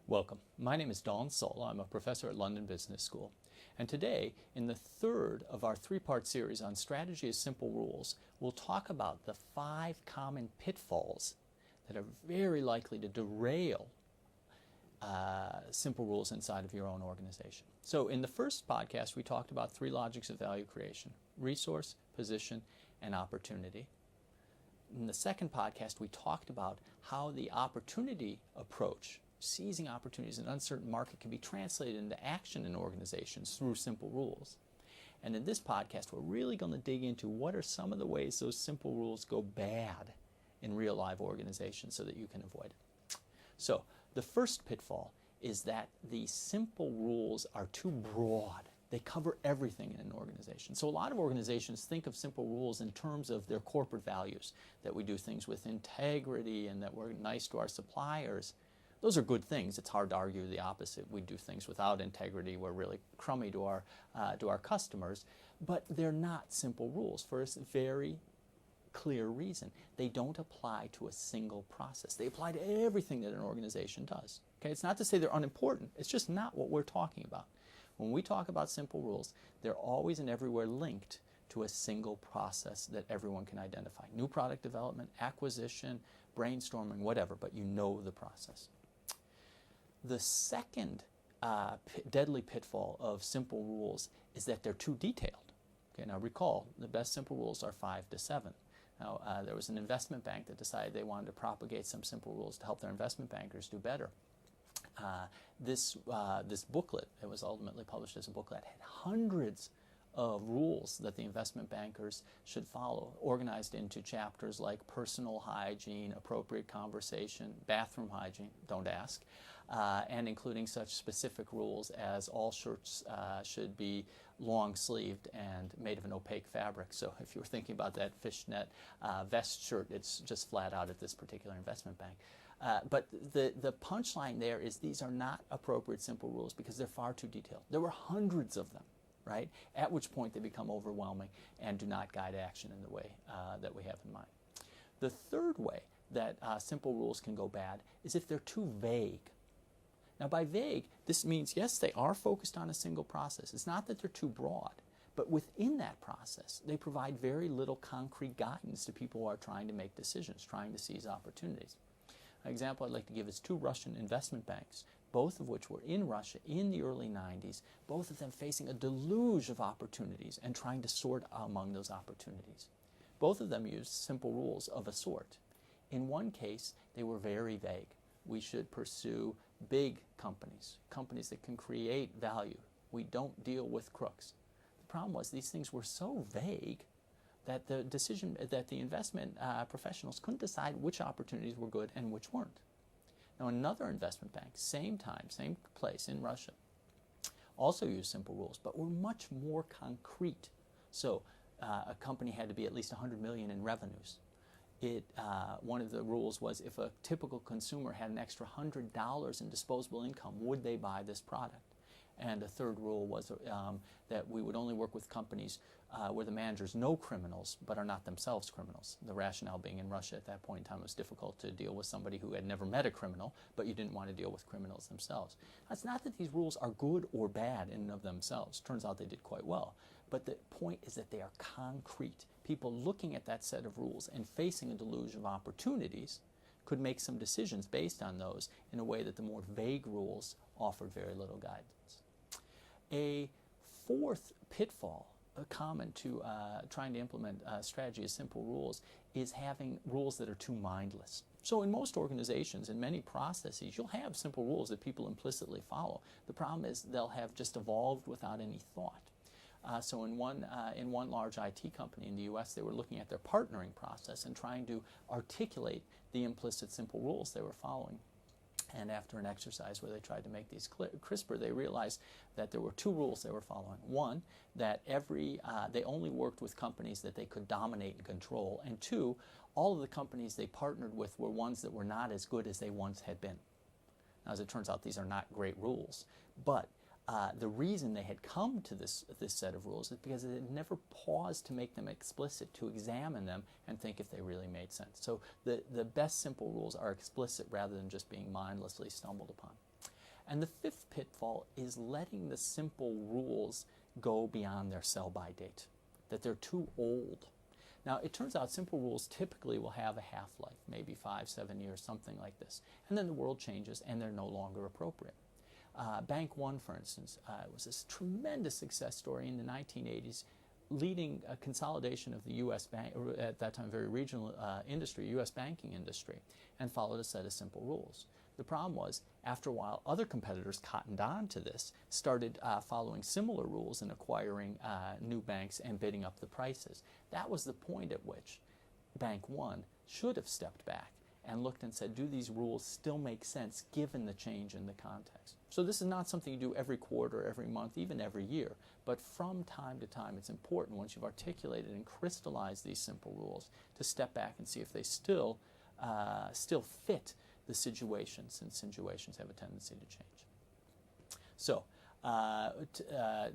Welcome. My name is Donald Sull. I'm a professor at London Business School. And today, in the third of our three-part series on strategy as simple rules, we'll talk about the 5 common pitfalls that are very likely to derail simple rules inside of your own organization. So in the first podcast, we talked about 3 logics of value creation: resource, position, and opportunity. In the second podcast, we talked about how the opportunity approach, seizing opportunities in an uncertain market, can be translated into action in organizations through simple rules. And in this podcast, we're really going to dig into what are some of the ways those simple rules go bad in real live organizations so that you can avoid it. So the first pitfall is that the simple rules are too broad. They cover everything in an organization. So a lot of organizations think of simple rules in terms of their corporate values, that we do things with integrity and that we're nice to our suppliers. Those are good things. It's hard to argue the opposite. We do things without integrity. We're really crummy to our customers. But they're not simple rules for a very clear reason. They don't apply to a single process. They apply to everything that an organization does. Okay? It's not to say they're unimportant. It's just not what we're talking about. When we talk about simple rules, they're always and everywhere linked to a single process that everyone can identify. New product development, acquisition, brainstorming, whatever, but you know the process. The second deadly pitfall of simple rules is that they're too detailed. Okay, now recall, the best simple rules are 5 to 7. Now, there was an investment bank that decided they wanted to propagate some simple rules to help their investment bankers do better. This booklet, it was ultimately published as a booklet, had hundreds of rules that the investment bankers should follow, organized into chapters like personal hygiene, appropriate conversation, bathroom hygiene, don't ask, and including such specific rules as all shirts should be long-sleeved and made of an opaque fabric. So if you were thinking about that fishnet vest shirt, it's just flat out at this particular investment bank. But the punchline there is these are not appropriate simple rules because they're far too detailed. There were hundreds of them, right? At which point they become overwhelming and do not guide action in the way that we have in mind. The third way that simple rules can go bad is if they're too vague. Now by vague, this means, yes, they are focused on a single process. It's not that they're too broad, but within that process, they provide very little concrete guidance to people who are trying to make decisions, trying to seize opportunities. An example I'd like to give is 2 Russian investment banks, both of which were in Russia in the early 90s, both of them facing a deluge of opportunities and trying to sort among those opportunities. Both of them used simple rules of a sort. In one case, they were very vague. We should pursue big companies, companies that can create value. We don't deal with crooks. The problem was these things were so vague that the investment professionals couldn't decide which opportunities were good and which weren't. Now another investment bank, same time, same place in Russia, also used simple rules, but were much more concrete. So a company had to be at least 100 million in revenues. One of the rules was if a typical consumer had an extra $100 in disposable income, would they buy this product? And a third rule was that we would only work with companies where the managers know criminals but are not themselves criminals. The rationale being in Russia at that point in time, it was difficult to deal with somebody who had never met a criminal, but you didn't want to deal with criminals themselves. It's not that these rules are good or bad in and of themselves. Turns out they did quite well. But the point is that they are concrete. People looking at that set of rules and facing a deluge of opportunities could make some decisions based on those in a way that the more vague rules offered very little guidance. A fourth pitfall common to trying to implement strategy as simple rules is having rules that are too mindless. So in most organizations, in many processes, you'll have simple rules that people implicitly follow. The problem is they'll have just evolved without any thought. So in one large IT company in the US, they were looking at their partnering process and trying to articulate the implicit simple rules they were following. And after an exercise where they tried to make these crisper, they realized that there were 2 rules they were following. One, that they only worked with companies that they could dominate and control. And 2, all of the companies they partnered with were ones that were not as good as they once had been. Now, as it turns out, these are not great rules. But the reason they had come to this set of rules is because they had never paused to make them explicit, to examine them and think if they really made sense. So the best simple rules are explicit rather than just being mindlessly stumbled upon. And the fifth pitfall is letting the simple rules go beyond their sell-by date, that they're too old. Now, it turns out simple rules typically will have a half-life, maybe 5-7 years, something like this. And then the world changes and they're no longer appropriate. Bank One, for instance, was this tremendous success story in the 1980s, leading a consolidation of the U.S. bank, or at that time very regional industry, U.S. banking industry, and followed a set of simple rules. The problem was, after a while, other competitors cottoned on to this, started following similar rules and acquiring new banks and bidding up the prices. That was the point at which Bank One should have stepped back and looked and said, do these rules still make sense given the change in the context? So this is not something you do every quarter, every month, even every year, but from time to time it's important, once you've articulated and crystallized these simple rules, to step back and see if they still fit the situation, since situations have a tendency to change. So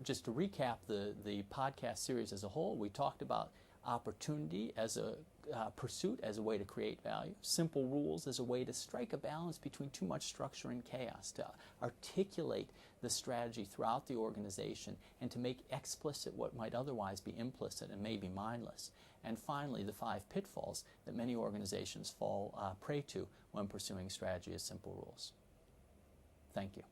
just to recap the podcast series as a whole, we talked about opportunity as a pursuit as a way to create value, simple rules as a way to strike a balance between too much structure and chaos, to articulate the strategy throughout the organization and to make explicit what might otherwise be implicit and maybe mindless. And finally, the 5 pitfalls that many organizations fall prey to when pursuing strategy as simple rules. Thank you.